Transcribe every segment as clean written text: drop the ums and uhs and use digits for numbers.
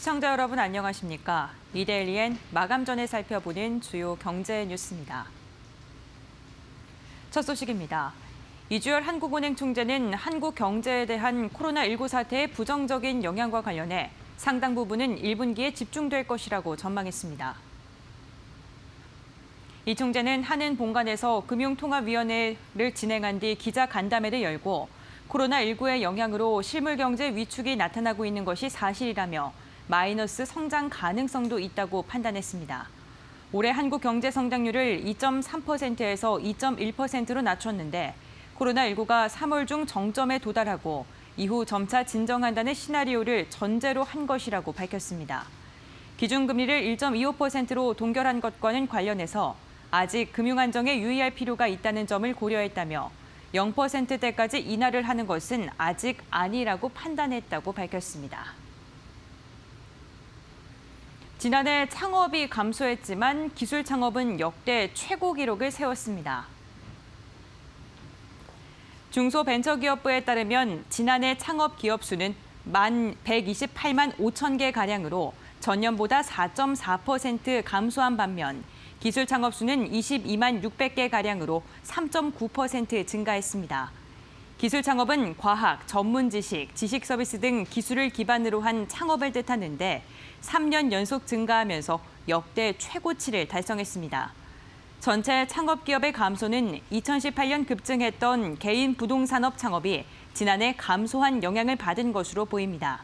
시청자 여러분 안녕하십니까? 이데일리엔 마감 전에 살펴보는 주요 경제 뉴스입니다. 첫 소식입니다. 이주열 한국은행 총재는 한국 경제에 대한 코로나19 사태의 부정적인 영향과 관련해 상당 부분은 1분기에 집중될 것이라고 전망했습니다. 이 총재는 한은 본관에서 금융통합위원회를 진행한 뒤 기자 간담회를 열고 코로나19의 영향으로 실물 경제 위축이 나타나고 있는 것이 사실이라며 마이너스 성장 가능성도 있다고 판단했습니다. 올해 한국 경제 성장률을 2.3%에서 2.1%로 낮췄는데 코로나19가 3월 중 정점에 도달하고 이후 점차 진정한다는 시나리오를 전제로 한 것이라고 밝혔습니다. 기준금리를 1.25%로 동결한 것과는 관련해서 아직 금융 안정에 유의할 필요가 있다는 점을 고려했다며 0%대까지 인하를 하는 것은 아직 아니라고 판단했다고 밝혔습니다. 지난해 창업이 감소했지만 기술 창업은 역대 최고 기록을 세웠습니다. 중소벤처기업부에 따르면 지난해 창업 기업 수는 128만 5천 개가량으로 전년보다 4.4% 감소한 반면 기술 창업 수는 22만 600개가량으로 3.9% 증가했습니다. 기술 창업은 과학, 전문 지식, 지식 서비스 등 기술을 기반으로 한 창업을 뜻하는데 3년 연속 증가하면서 역대 최고치를 달성했습니다. 전체 창업 기업의 감소는 2018년 급증했던 개인 부동산업 창업이 지난해 감소한 영향을 받은 것으로 보입니다.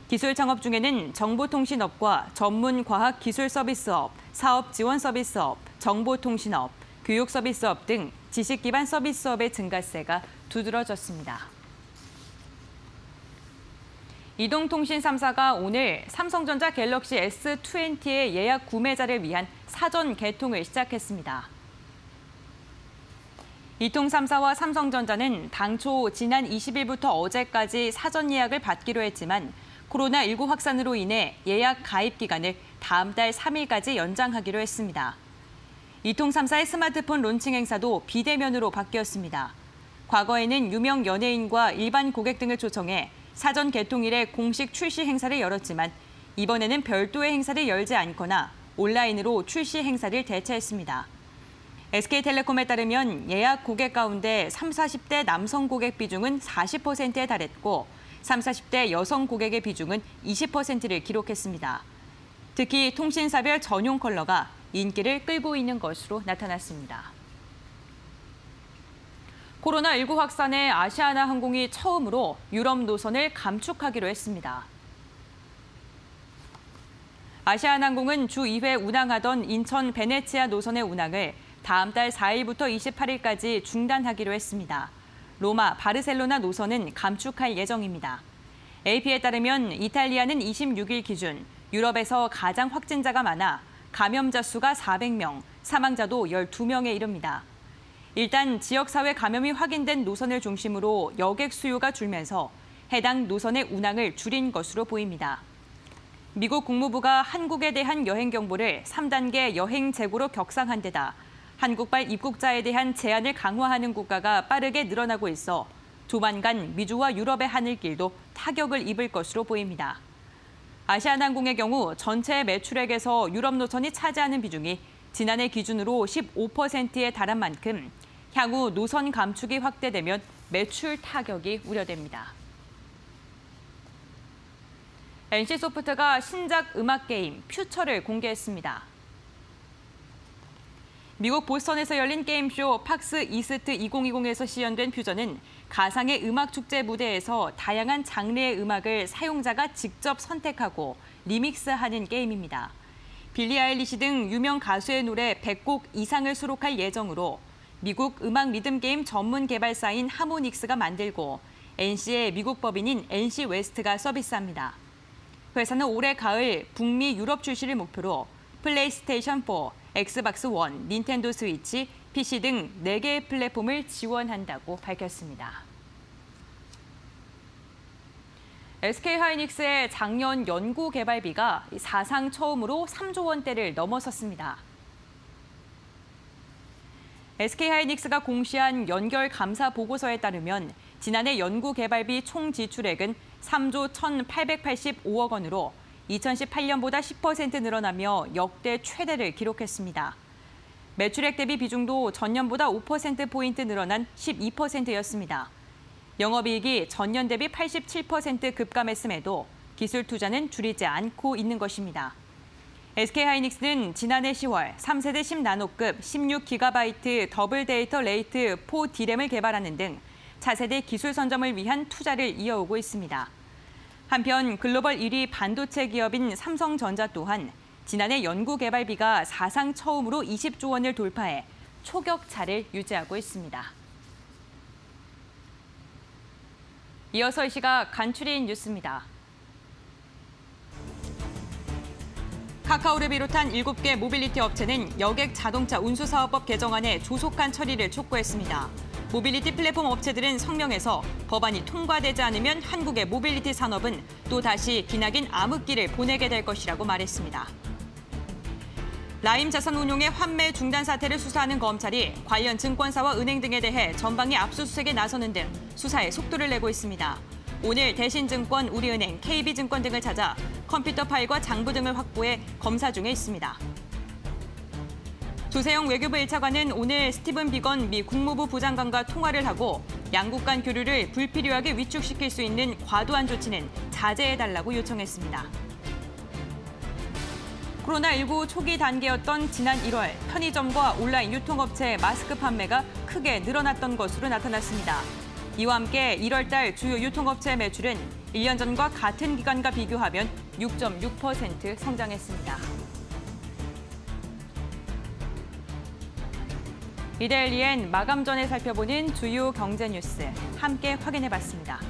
기술 창업 중에는 정보통신업과 전문 과학 기술 서비스업, 사업 지원 서비스업, 정보통신업, 교육 서비스업 등 지식 기반 서비스업의 증가세가 두드러졌습니다. 이동통신 3사가 오늘 삼성전자 갤럭시 S20의 예약 구매자를 위한 사전 개통을 시작했습니다. 이통 3사와 삼성전자는 당초 지난 20일부터 어제까지 사전 예약을 받기로 했지만 코로나19 확산으로 인해 예약 가입 기간을 다음 달 3일까지 연장하기로 했습니다. 이통 3사의 스마트폰 론칭 행사도 비대면으로 바뀌었습니다. 과거에는 유명 연예인과 일반 고객 등을 초청해 사전 개통일에 공식 출시 행사를 열었지만 이번에는 별도의 행사를 열지 않거나 온라인으로 출시 행사를 대체했습니다. SK텔레콤에 따르면 예약 고객 가운데 30, 40대 남성 고객 비중은 40%에 달했고 30, 40대 여성 고객의 비중은 20%를 기록했습니다. 특히 통신사별 전용 컬러가 인기를 끌고 있는 것으로 나타났습니다. 코로나19 확산에 아시아나항공이 처음으로 유럽 노선을 감축하기로 했습니다. 아시아나항공은 주 2회 운항하던 인천 베네치아 노선의 운항을 다음 달 4일부터 28일까지 중단하기로 했습니다. 로마, 바르셀로나 노선은 감축할 예정입니다. AP에 따르면 이탈리아는 26일 기준 유럽에서 가장 확진자가 많아 감염자 수가 400명, 사망자도 12명에 이릅니다. 일단 지역사회 감염이 확인된 노선을 중심으로 여객 수요가 줄면서 해당 노선의 운항을 줄인 것으로 보입니다. 미국 국무부가 한국에 대한 여행 경보를 3단계 여행 재고로 격상한 데다 한국발 입국자에 대한 제한을 강화하는 국가가 빠르게 늘어나고 있어 조만간 미주와 유럽의 하늘길도 타격을 입을 것으로 보입니다. 아시아나항공의 경우 전체 매출액에서 유럽 노선이 차지하는 비중이 지난해 기준으로 15%에 달한 만큼 향후 노선 감축이 확대되면 매출 타격이 우려됩니다. NC소프트가 신작 음악 게임 퓨처를 공개했습니다. 미국 보스턴에서 열린 게임쇼 팍스 이스트 2020에서 시연된 퓨저는 가상의 음악 축제 무대에서 다양한 장르의 음악을 사용자가 직접 선택하고 리믹스하는 게임입니다. 빌리 아일리시 등 유명 가수의 노래 100곡 이상을 수록할 예정으로 미국 음악 리듬 게임 전문 개발사인 하모닉스가 만들고 NC의 미국 법인인 NC 웨스트가 서비스합니다. 회사는 올해 가을 북미 유럽 출시를 목표로 플레이스테이션 4, 엑스박스 원, 닌텐도 스위치, PC 등 4개의 플랫폼을 지원한다고 밝혔습니다. SK하이닉스의 작년 연구 개발비가 사상 처음으로 3조 원대를 넘어섰습니다. SK하이닉스가 공시한 연결 감사 보고서에 따르면 지난해 연구 개발비 총 지출액은 3조 1,885억 원으로 2018년보다 10% 늘어나며 역대 최대를 기록했습니다. 매출액 대비 비중도 전년보다 5%포인트 늘어난 12%였습니다. 영업이익이 전년 대비 87% 급감했음에도 기술 투자는 줄이지 않고 있는 것입니다. SK하이닉스는 지난해 10월 3세대 10나노급 16GB 더블 데이터 레이트 4 D램을 개발하는 등 차세대 기술 선점을 위한 투자를 이어오고 있습니다. 한편 글로벌 1위 반도체 기업인 삼성전자 또한 지난해 연구개발비가 사상 처음으로 20조 원을 돌파해 초격차를 유지하고 있습니다. 이어서 이 시각 간추린 뉴스입니다. 카카오를 비롯한 7개 모빌리티 업체는 여객 자동차 운수사업법 개정안의 조속한 처리를 촉구했습니다. 모빌리티 플랫폼 업체들은 성명에서 법안이 통과되지 않으면 한국의 모빌리티 산업은 또다시 기나긴 암흑기를 보내게 될 것이라고 말했습니다. 라임 자산운용의 환매 중단 사태를 수사하는 검찰이 관련 증권사와 은행 등에 대해 전방위 압수수색에 나서는 등 수사에 속도를 내고 있습니다. 오늘 대신증권, 우리은행, KB증권 등을 찾아 컴퓨터 파일과 장부 등을 확보해 검사 중에 있습니다. 조세영 외교부 1차관은 오늘 스티븐 비건 미 국무부 부장관과 통화를 하고 양국 간 교류를 불필요하게 위축시킬 수 있는 과도한 조치는 자제해달라고 요청했습니다. 코로나19 초기 단계였던 지난 1월 편의점과 온라인 유통업체의 마스크 판매가 크게 늘어났던 것으로 나타났습니다. 이와 함께 1월 달 주요 유통업체의 매출은 1년 전과 같은 기간과 비교하면 6.6% 성장했습니다. 이데일리엔 마감 전에 살펴보는 주요 경제 뉴스 함께 확인해봤습니다.